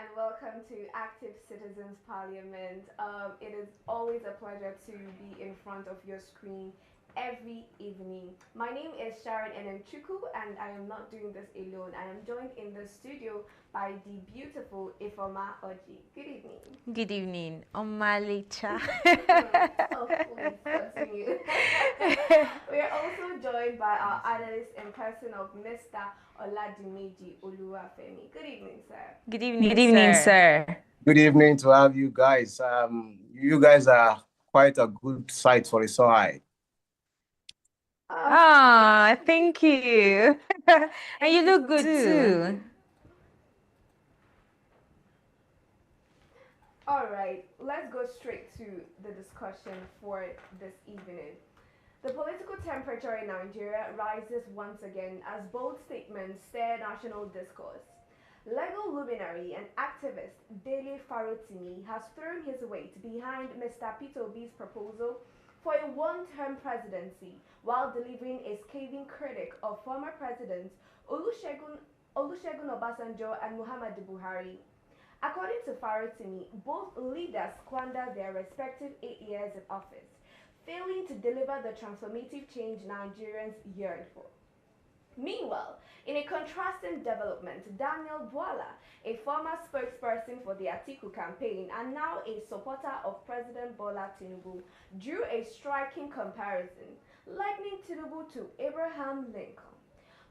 and welcome to Active Citizens Parliament. It is always a pleasure to be in front of your screen every evening. My name is Sharon Enemchuku, and I am not doing this alone. I am joined in the studio by the beautiful Ifoma Oji. Good evening. Good evening, Omalicha. Oh, please continue. We are also joined by our analyst in person of Mr. Oladimeji Oluwafemi. Good evening, sir. Good evening, sir. Good evening to have you guys. You guys are quite a good sight for a sore eye. Thank you. And you look good too. All right, let's go straight to the discussion for this evening. The political temperature in Nigeria rises once again as bold statements stir national discourse. Legal luminary and activist Dele Farotimi has thrown his weight behind Mr. Peter Obi's proposal for a one-term presidency while delivering a scathing critic of former presidents Olusegun Obasanjo and Muhammadu Buhari. According to Farotimi, both leaders squandered their respective 8 years in office, failing to deliver the transformative change Nigerians yearned for. Meanwhile, in a contrasting development, Daniel Bwala, a former spokesperson for the Atiku campaign and now a supporter of President Bola Tinubu, drew a striking comparison, likening Tinubu to Abraham Lincoln.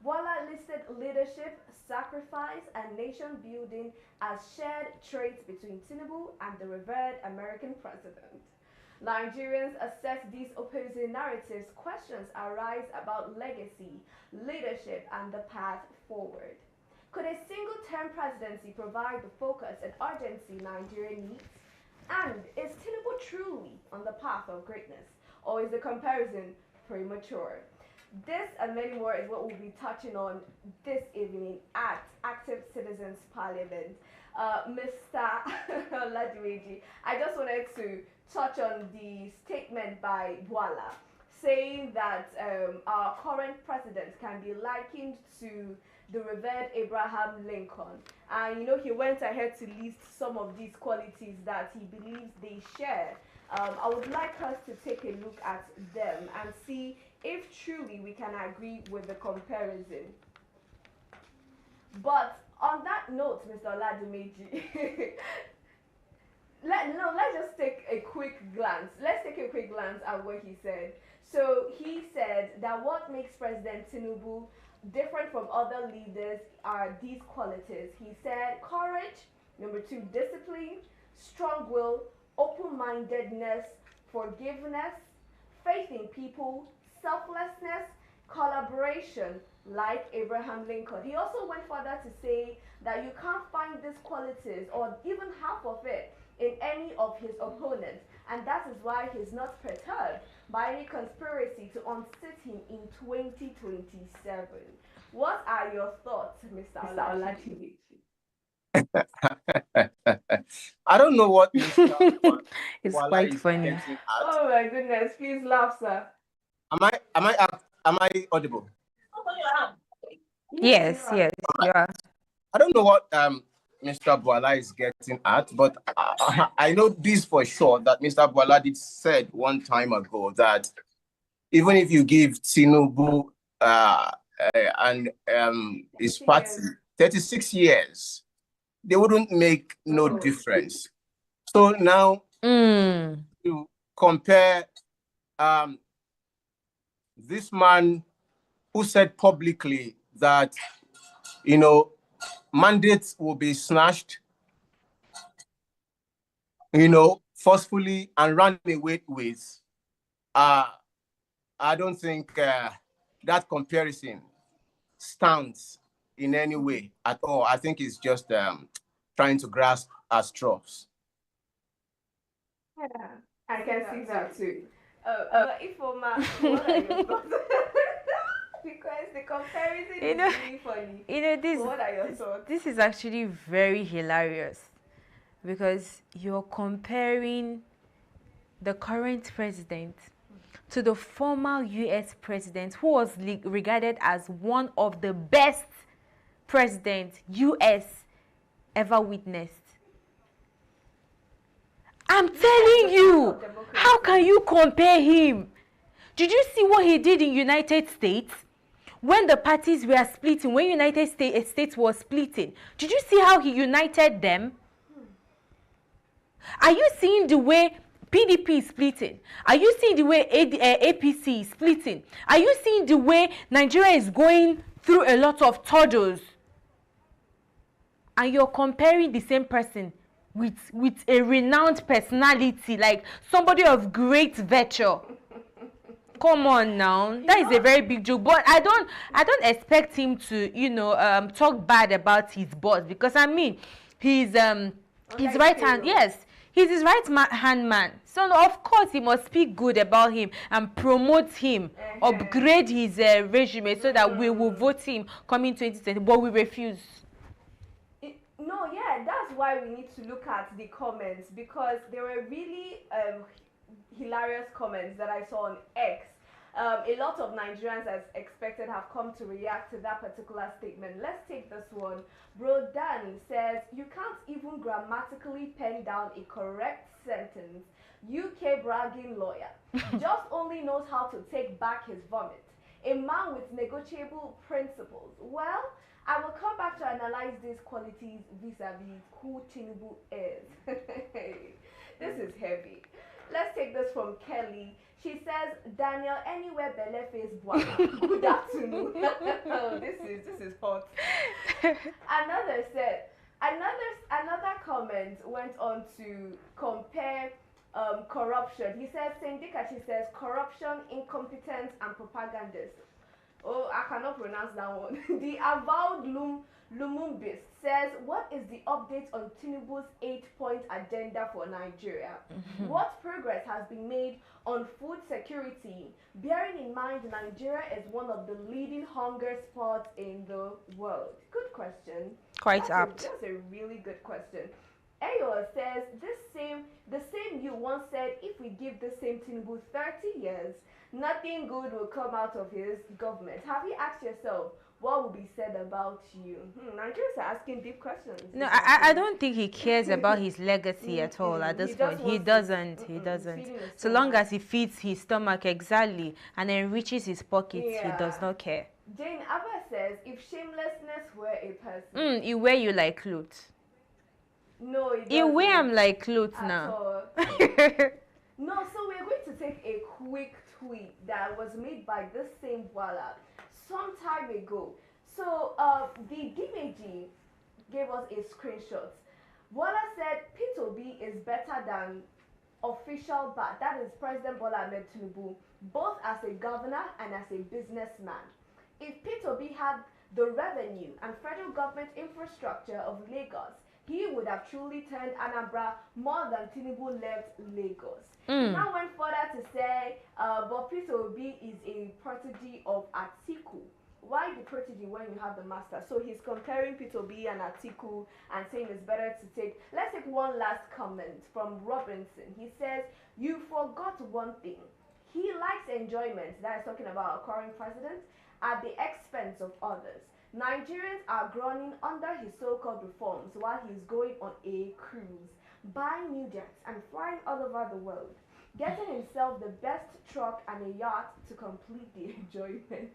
Bwala listed leadership, sacrifice, and nation building as shared traits between Tinubu and the revered American president. Nigerians assess these opposing narratives. Questions arise about legacy, leadership, and the path forward. Could a single-term presidency provide the focus and urgency Nigeria needs? And is Tinubu truly on the path of greatness, or is the comparison premature? This and many more is what we'll be touching on this evening at Active Citizens Parliament. Mr. Oladimeji, I just wanted to touch on the statement by Bwala saying that our current president can be likened to the revered Abraham Lincoln. And you know, he went ahead to list some of these qualities that he believes they share. I would like us to take a look at them and see if truly we can agree with the comparison. But on that note, Mr. Oladimeji, let's just take a quick glance. Let's take a quick glance at what he said. So he said that what makes President Tinubu different from other leaders are these qualities. He said courage, number 2, discipline, strong will, open-mindedness, forgiveness, faith in people, selflessness, collaboration, like Abraham Lincoln. He also went further to say that you can't find these qualities or even half of it in any of his opponents, and that is why he's not perturbed by any conspiracy to unseat him in 2027. What are your thoughts, Mr. Oladimeji? I don't know what It's quite funny. Oh my goodness, please laugh, sir. Am I audible? Yes, you are. I don't know what Mr. Bwala is getting at, but I know this for sure that Mr. Bwala did said one time ago that even if you give Tinubu and his party 36 years, they wouldn't make no difference. So now to compare this man who said publicly that, you know, mandates will be snatched, you know, forcefully and run away with, I don't think that comparison stands in any way at all. I think it's just trying to grasp at straws. Yeah, I can see that too. Ifoma, what are your thoughts? Because the comparison is really funny. What are your thoughts? This is actually very hilarious because you're comparing the current president to the former US president who was regarded as one of the best presidents US ever witnessed. I'm telling you, how can you compare him? Did you see what he did in United States? When the parties were splitting, when United States was splitting, did you see how he united them? Are you seeing the way PDP is splitting? Are you seeing the way APC is splitting? Are you seeing the way Nigeria is going through a lot of tussles? And you're comparing the same person with a renowned personality, like somebody of great virtue. Come on now, that is a very big joke. But I don't expect him to, you know, talk bad about his boss, because I mean, he's his right hand. Yes, he's his hand man. So of course he must speak good about him and promote him, upgrade his resume, so that we will vote him coming 2020. But we refuse. No, yeah, that's why we need to look at the comments, because there were really hilarious comments that I saw on X. A lot of Nigerians, as expected, have come to react to that particular statement. Let's take this one. Bro Dan says, you can't even grammatically pen down a correct sentence. UK bragging lawyer. Just only knows how to take back his vomit. A man with negotiable principles. Well, I will come back to analyze these qualities vis-a-vis who Tinubu is. This is heavy. Let's take this from Kelly. She says, Daniel, anywhere Bele face Bwana. Good afternoon. Oh, this is hot. Another comment went on to compare corruption. He says, Sendikachi says, corruption, incompetence, and propagandist. Oh, I cannot pronounce that one. The avowed Lumumbist says, what is the update on Tinubu's 8-point agenda for Nigeria? What progress has been made on food security, bearing in mind Nigeria is one of the leading hunger spots in the world? Good question. Quite apt. That's a really good question. Ayo says, the same you once said, if we give the same Tinubu 30 years, nothing good will come out of his government. Have you asked yourself, what will be said about you? Nigerians are asking deep questions. No, I don't think he cares about his legacy at all at this point. He doesn't. So long as he feeds his stomach exactly and enriches his pockets, he does not care. Jane Abba says, if shamelessness were a person. He wear you like clothes. No, it doesn't. He wear him like clothes now. No, so we're going to take a quick tweet that was made by this same Wala some time ago. So the DMG gave us a screenshot. Wala said P2B is better than official BAT, that is President Bola Ahmed Tinubu, both as a governor and as a businessman. If P2B had the revenue and federal government infrastructure of Lagos, he would have truly turned Anambra more than Tinubu left Lagos. Now went further to say, but P2B is a protege of Atiku. Why the protege when you have the master? So he's comparing P2B and Atiku and saying it's better to take. Let's take one last comment from Robinson. He says, you forgot one thing. He likes enjoyment, that is talking about our current president, at the expense of others. Nigerians are groaning under his so-called reforms while he's going on a cruise, buying new jets and flying all over the world, getting himself the best truck and a yacht to complete the enjoyment.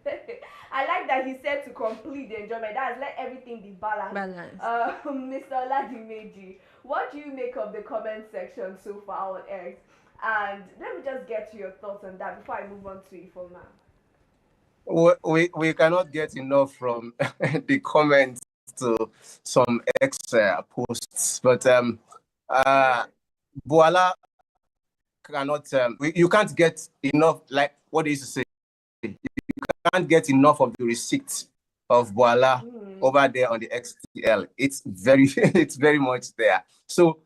I like that he said to complete the enjoyment. That is, let everything be balanced. Mr. Oladimeji, what do you make of the comment section so far on X? And let me just get to your thoughts on that before I move on to Ifoma. We cannot get enough from the comments to some X posts, but Boala cannot. You can't get enough. Like what they used to say, you can't get enough of the receipt of Boala over there on the XTL. It's very much there. So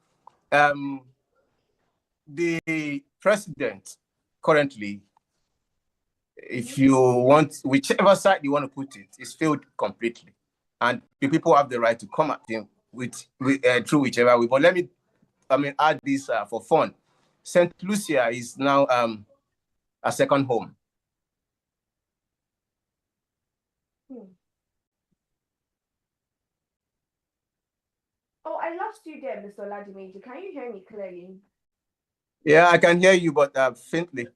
the president currently, if you want, whichever side you want to put it, is failed completely, and the people have the right to come at him through whichever way. But let me, add this for fun. St. Lucia is now a second home. Oh, I lost you there, Mr. Oladimeji. Can you hear me clearly? Yeah, I can hear you, but faintly.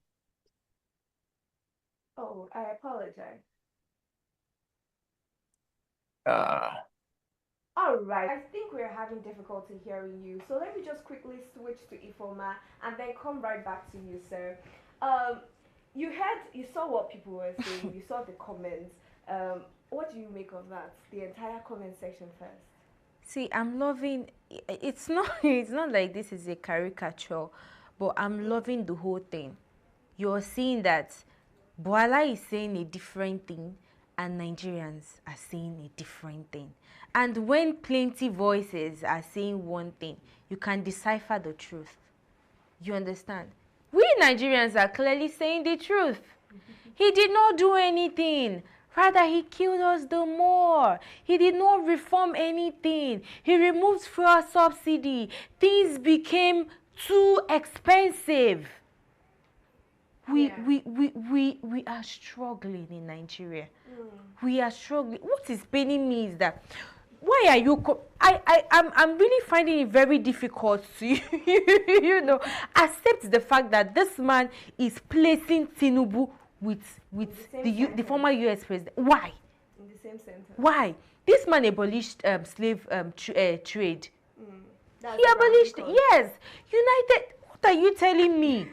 Oh, I apologize. All right, I think we're having difficulty hearing you. So let me just quickly switch to Ifoma and then come right back to you, sir. Um, you saw what people were saying, you saw the comments. What do you make of that? The entire comment section first. See, I'm loving. It's not. It's not like this is a caricature, but I'm loving the whole thing. You're seeing that Boala is saying a different thing, and Nigerians are saying a different thing. And when plenty voices are saying one thing, you can decipher the truth. You understand? We Nigerians are clearly saying the truth. He did not do anything. Rather, he killed us the more. He did not reform anything. He removed fuel subsidy. Things became too expensive. We are struggling in Nigeria. We are struggling. What is paining me is that why are you I'm really finding it very difficult to you know accept the fact that this man is placing Tinubu with the former US president. Why? In the same sentence. Why? This man abolished slave trade. That's He abolished it. Yes. United, what are you telling me?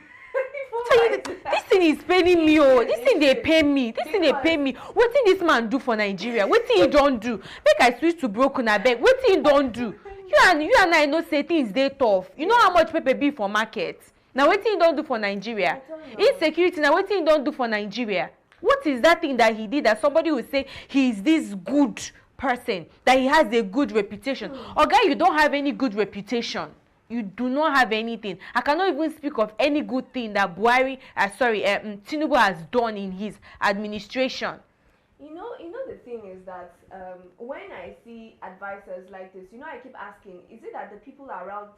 This thing is paying me. Oh, this thing they pay me. This thing they pay me. What did this man do for Nigeria? What thing he don't do? Make I switch to broken abeg. What thing he don't do? You and I know say things they tough. You know how much paper be for market. Now what thing he don't do for Nigeria? Insecurity. Now what thing he don't do for Nigeria? What is that thing that he did that somebody will say he is this good person, that he has a good reputation? Or guy, you don't have any good reputation. You do not have anything. I cannot even speak of any good thing that Tinubu has done in his administration. You know the thing is that when I see advisors like this, I keep asking, is it that the people around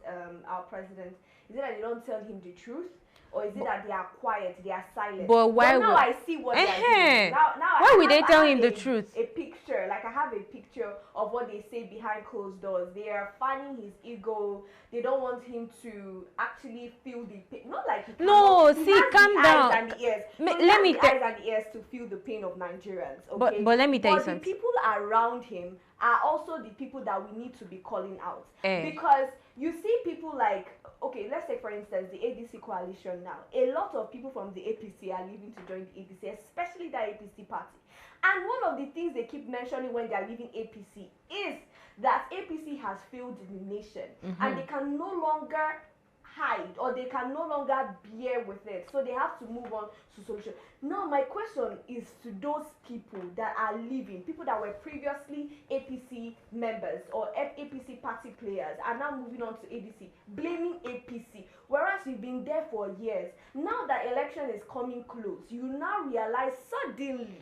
our president, is it that they don't tell him the truth? Or is it that they are quiet, they are silent? But why? Now I see what they are doing. Now why would they tell him the truth? A picture, like I have a picture of what they say behind closed doors. They are fanning his ego. They don't want him to actually feel the pain. Not like he no, he see, has calm the down. Eyes and the ears. Let me tell eyes and the ears to feel the pain of Nigerians. Okay? But let me tell you something. something. The people around him are also the people that we need to be calling out. Because you see people like, okay, let's take for instance the ADC coalition now. A lot of people from the APC are leaving to join the APC, especially the APC party. And one of the things they keep mentioning when they are leaving APC is that APC has failed the nation, and they can no longer hide, or they can no longer bear with it, so they have to move on to solution. Now my question is to those people that are leaving, people that were previously APC members or APC party players are now moving on to ADC, blaming APC, whereas you've been there for years. Now that election is coming close, you now realize suddenly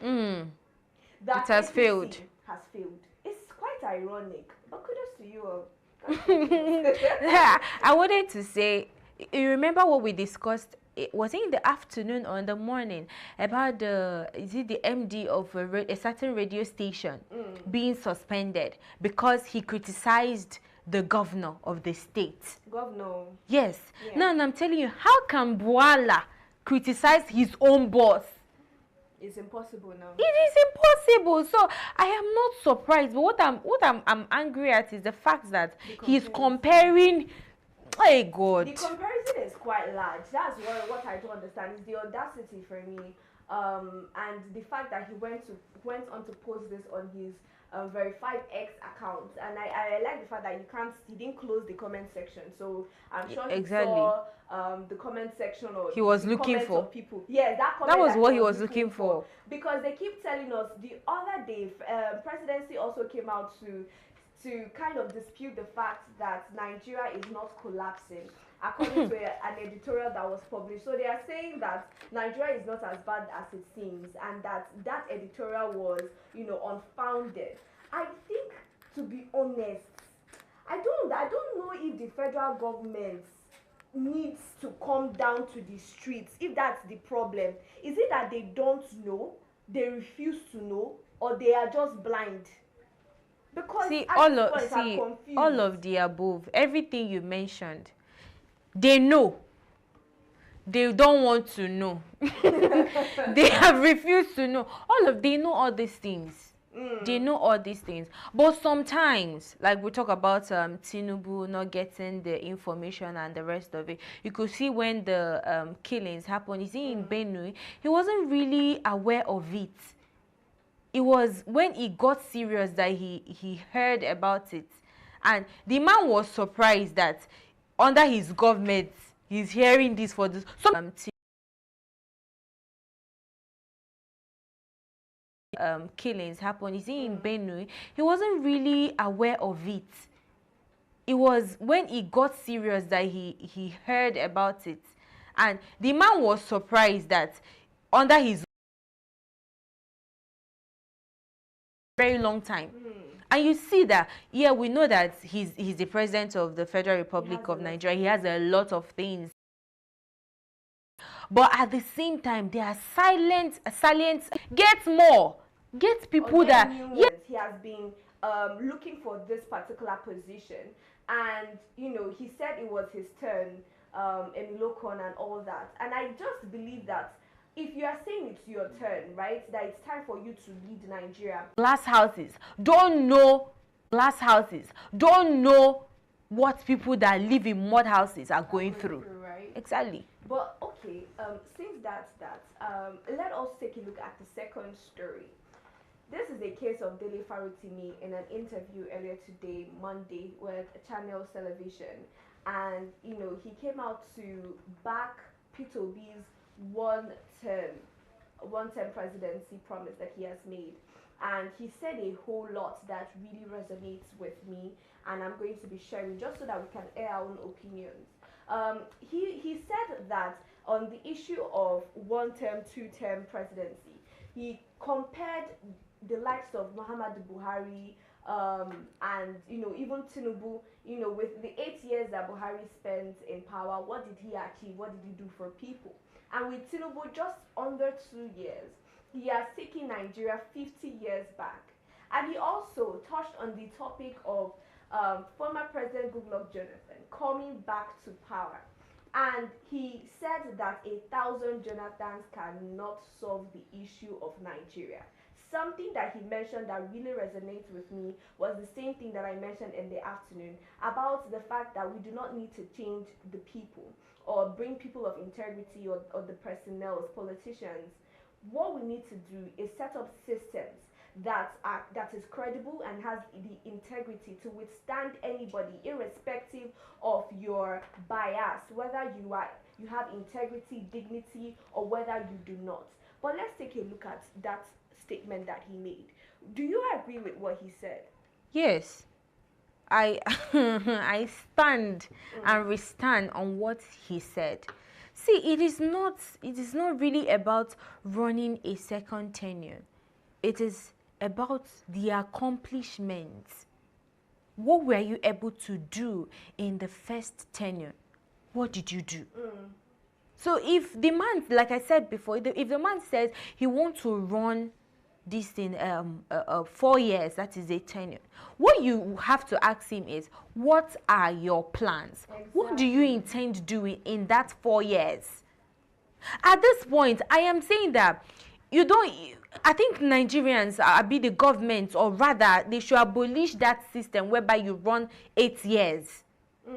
that it has APC failed. It's quite ironic, but kudos to you all. I wanted to say, you remember what we discussed? Was it in the afternoon or in the morning about the MD of a certain radio station being suspended because he criticized the governor of the state? Governor. Yes. Yeah. Now I'm telling you, how can Boala criticize his own boss? It's impossible now. It is impossible. So I am not surprised. But what I'm angry at is the fact that he's comparing. Hey God. The comparison is quite large. That's what I don't understand. Is the audacity for me, and the fact that he went on to post this on his verified X account, and I like the fact that he didn't close the comment section, so I'm sure he saw the comment section, or he was looking for people. Yeah, that was what he was looking for. Because they keep telling us the other day, Presidency also came out to kind of dispute the fact that Nigeria is not collapsing, according to an editorial that was published. So they are saying that Nigeria is not as bad as it seems, and that editorial was, unfounded. I think, to be honest, I don't know if the federal government needs to come down to the streets, if that's the problem. Is it that they don't know, they refuse to know, or they are just blind? Because all of the above, everything you mentioned, they know, they don't want to know. They have refused to know. They know all these things. They know all these things. But sometimes, like we talk about Tinubu not getting the information and the rest of it, you could see when the killings happened. You see in Benue, he wasn't really aware of it. It was when it got serious that he heard about it. And the man was surprised that under his government, he's hearing this for this. Killings happened. You see in Benue, he wasn't really aware of it. It was when it got serious that he heard about it. And the man was surprised that under his very long time. And you see that, yeah, we know that he's the president of the Federal Republic of Nigeria. He has a lot of things. But at the same time, they are silent, get more. Get people that... Yes, he has been looking for this particular position. And, you know, he said it was his turn, Emilokon and all that. And I just believe that if you are saying it's your turn, right, that it's time for you to lead Nigeria. Glass houses don't know what people that live in mud houses are going through. Right? Exactly. But okay, since that's that, let us take a look at the second story. This is a case of Dele Farotimi in an interview earlier today, Monday, with Channel Television. And, you know, he came out to back Peter Obi's one-term presidency promise that he has made. And he said a whole lot that really resonates with me, and I'm going to be sharing just so that we can air our own opinions. He said that on the issue of one-term, two-term presidency, he compared the likes of Muhammadu Buhari and, you know, even Tinubu, you know, with the 8 years that Buhari spent in power. What did he achieve? What did he do for people? And with Tinubu, just under 2 years, he has taken Nigeria 50 years back. And he also touched on the topic of former President Goodluck Jonathan coming back to power. And he said that 1,000 Jonathans cannot solve the issue of Nigeria. Something that he mentioned that really resonates with me was the same thing that I mentioned in the afternoon about the fact that we do not need to change the people or bring people of integrity or the personnel, politicians. What we need to do is set up systems that is credible and has the integrity to withstand anybody, irrespective of your bias, whether you have integrity, dignity, or whether you do not. But let's take a look at that statement that he made. Do you agree with what he said? Yes. I I stand and restand on what he said. See, it is not really about running a second tenure. It is about the accomplishments. What were you able to do in the first tenure? What did you do? So if the man, like I said before, if the man says he wants to run this thing 4 years, that is a tenure, what you have to ask him is, what are your plans? Exactly. What do you intend doing in that 4 years? At this point, I am saying that I think Nigerians, be the government, or rather they should abolish that system whereby you run 8 years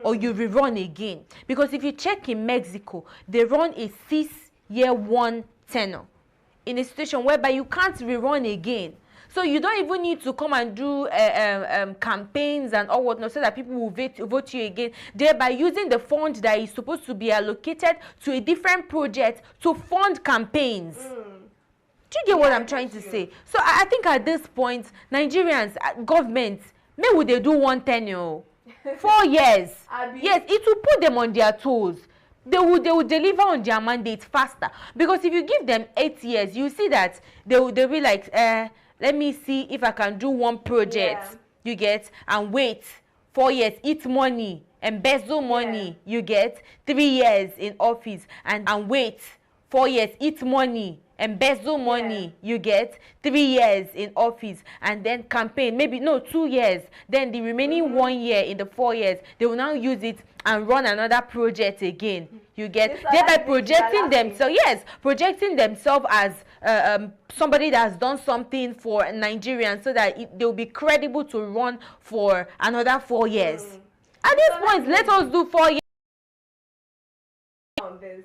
or you rerun again. Because if you check in Mexico, they run a 6-year one tenure in a situation whereby you can't rerun again. So you don't even need to come and do campaigns and all whatnot so that people will vote you again, thereby using the fund that is supposed to be allocated to a different project to fund campaigns. Do you get what I'm trying to say? So I think at this point, Nigerians, government, maybe they do one tenure, 4 years. Yes, it will put them on their toes. They will deliver on their mandate faster. Because if you give them 8 years, you see that they'll be like, let me see if I can do one project, you get, and wait 4 years, eat money, embezzle money, you get, 3 years in office, and wait 4 years, eat money, embezzle money, you get 3 years in office, and then campaign, maybe no 2 years, then the remaining 1 year in the 4 years, they will now use it and run another project again. You get, thereby projecting themselves, yes, projecting themselves as somebody that has done something for Nigerians, so that they will be credible to run for another 4 years. At this point, let us do 4 years on this.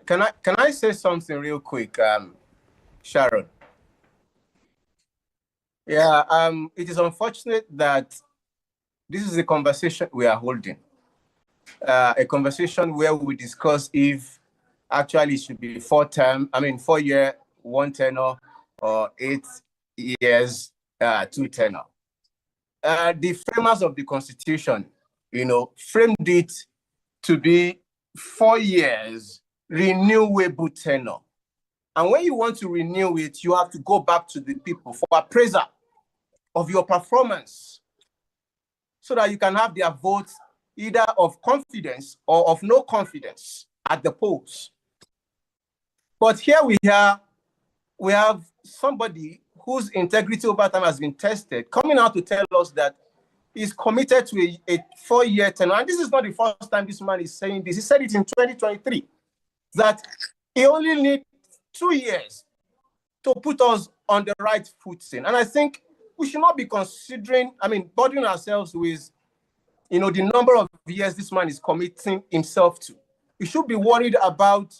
Can I say something real quick, Sharon? Yeah, it is unfortunate that this is a conversation we are holding. A conversation where we discuss if actually it should be 4 year, 1 tenure, or 8 years, 2 tenure. The framers of the Constitution, framed it to be 4 years renewable tenure. And when you want to renew it, you have to go back to the people for appraisal of your performance, so that you can have their votes either of confidence or of no confidence at the polls. But here we have somebody whose integrity over time has been tested, coming out to tell us that he's committed to a 4-year tenure. And this is not the first time this man is saying this. He said it in 2023, that he only needs 2 years to put us on the right footing. And I think we should not be considering, burdening ourselves with, the number of years this man is committing himself to. We should be worried about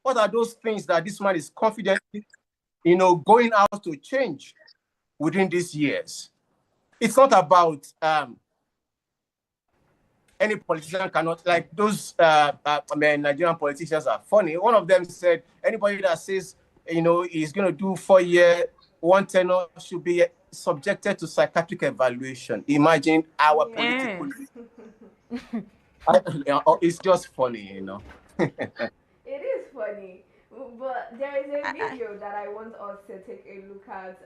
what are those things that this man is confidently, going out to change within these years. It's not about any politician cannot, like those Nigerian politicians are funny. One of them said, anybody that says, he's going to do 4 year, 1 tenure should be subjected to psychiatric evaluation. Imagine our political. It's just funny, It is funny. But there is a video that I want us to take a look at.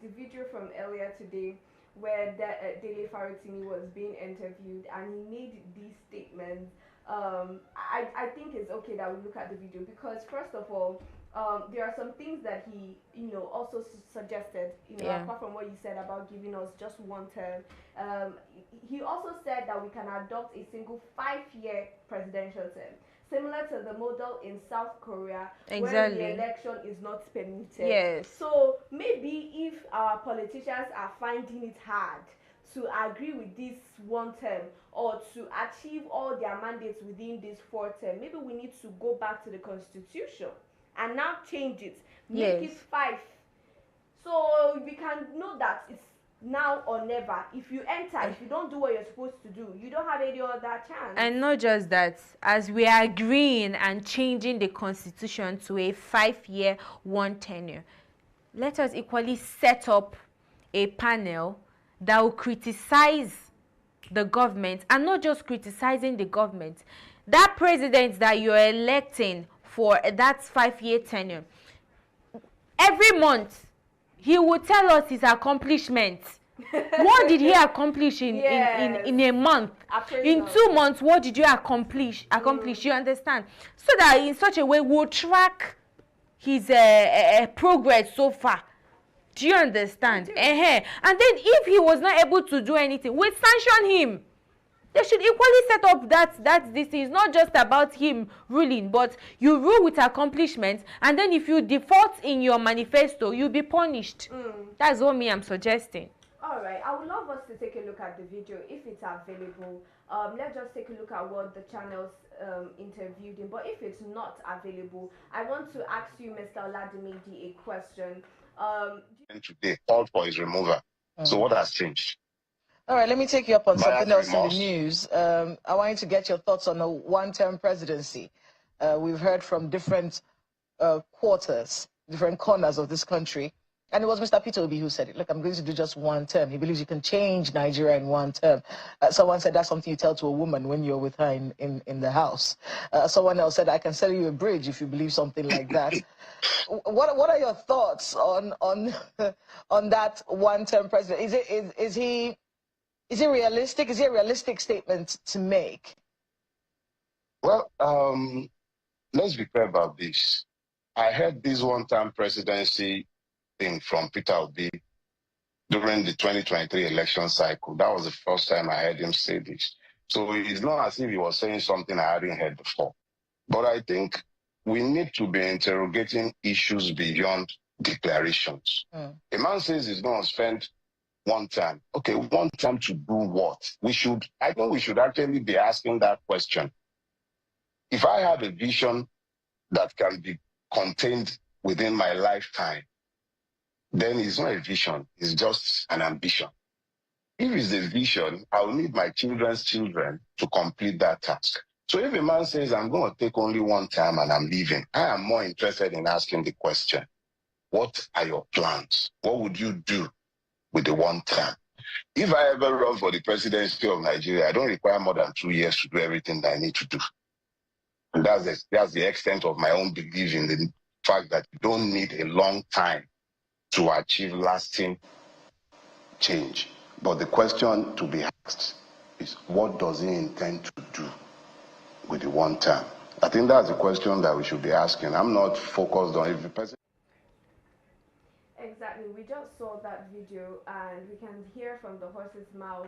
The video from earlier today, where Dele Farotimi was being interviewed, and he made these statements. I think it's okay that we look at the video, because first of all, there are some things that he, also suggested, apart from what you said about giving us just 1 term. He also said that we can adopt a single 5-year presidential term, similar to the model in South Korea, where the election is not permitted. Yes. So maybe if our politicians are finding it hard to agree with this 1 term, or to achieve all their mandates within this 4 term, maybe we need to go back to the Constitution and now change it, make it 5, so we can know that it's now or never. If you enter, if you don't do what you're supposed to do, you don't have any other chance. And not just that, as we are agreeing and changing the Constitution to a 5-year, 1 tenure, let us equally set up a panel that will criticize the government, and not just criticizing the government. That president that you're electing for that 5-year tenure, every month he will tell us his accomplishments. What did he accomplish in a month? In 2 months, what did you accomplish? You understand? So that in such a way we'll track his progress so far. Do you understand? And then if he was not able to do anything, we'll sanction him. They should equally set up that this is not just about him ruling, but you rule with accomplishments, and then if you default in your manifesto, you'll be punished. That's what I'm suggesting. All right, I would love us to take a look at the video if it's available. Let's just take a look at what the channels interviewed him. But if it's not available, I want to ask you, Mr. Oladimidi, a question. And today called for his removal. So what has changed? All right, let me take you up on something else in the news. I want you to get your thoughts on a 1-term presidency. We've heard from different quarters, different corners of this country. And it was Mr. Peter Obi who said it. Look, I'm going to do just 1 term. He believes you can change Nigeria in 1 term. Someone said that's something you tell to a woman when you're with her in the house. Someone else said, I can sell you a bridge if you believe something like that. What are your thoughts on that 1-term president? Is he realistic? Is it a realistic statement to make? Well, let's be clear about this. I heard this one-time presidency thing from Peter Obi during the 2023 election cycle. That was the first time I heard him say this. So it's not as if he was saying something I hadn't heard before. But I think we need to be interrogating issues beyond declarations. A man says he's going to spend one time. Okay, one time to do what? I think we should actually be asking that question. If I have a vision that can be contained within my lifetime, then it's not a vision, it's just an ambition. If it's a vision, I will need my children's children to complete that task. So if a man says, I'm going to take only one time and I'm leaving, I am more interested in asking the question, what are your plans? What would you do with the one term? If I ever run for the presidency of Nigeria, I don't require more than 2 years to do everything that I need to do. And that's the extent of my own belief in the fact that you don't need a long time to achieve lasting change. But the question to be asked is, what does he intend to do with the one term? I think that's the question that we should be asking. I'm not focused on if the president. Exactly. We just saw that video and we can hear from the horse's mouth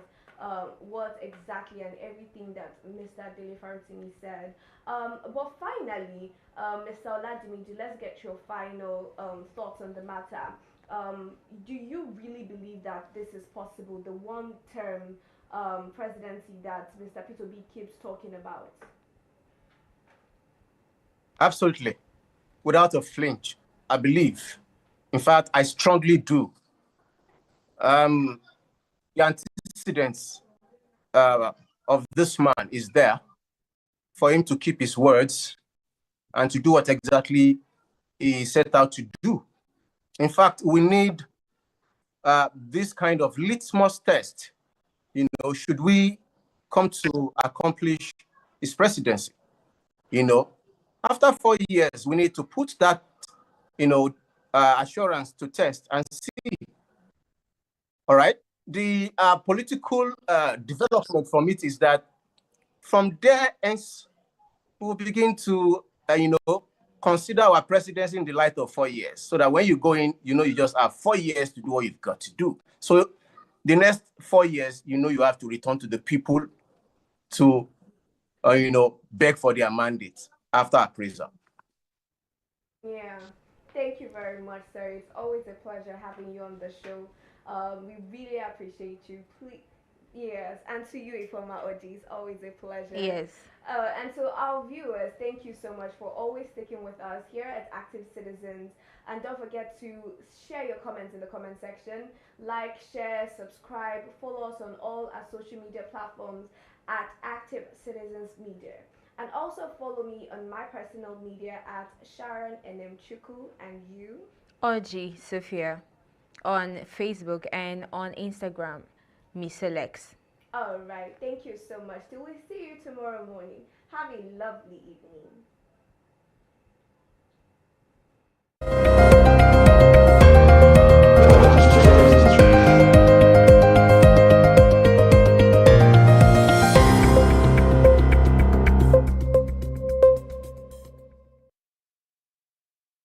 what exactly and everything that Mr. Dele Farotimi said. But finally, Mr. Oladimiji, let's get your final thoughts on the matter. Do you really believe that this is possible, the one-term presidency that Mr. P2B keeps talking about? Absolutely. Without a flinch, I believe. In fact, I strongly do. The antecedents of this man is there for him to keep his words and to do what exactly he set out to do. In fact, we need this kind of litmus test, should we come to accomplish his presidency. After 4 years, we need to put that, assurance to test and see. All right. The political development from it is that from there, hence, we will begin to, consider our presidency in the light of 4 years, so that when you go in, you just have 4 years to do what you've got to do. So the next 4 years, you have to return to the people to, beg for their mandate after appraisal. Yeah. Thank you very much, sir. It's always a pleasure having you on the show. We really appreciate you. Please, yes, and to you, Ifoma Oji, it's always a pleasure. Yes. And to our viewers, thank you so much for always sticking with us here at Active Citizens. And don't forget to share your comments in the comment section. Like, share, subscribe, follow us on all our social media platforms at Active Citizens Media. And also follow me on my personal media at Sharon NM Chuku, and you? Oji Sophia on Facebook and on Instagram, Miss Alex. All right. Thank you so much. Till we see you tomorrow morning. Have a lovely evening.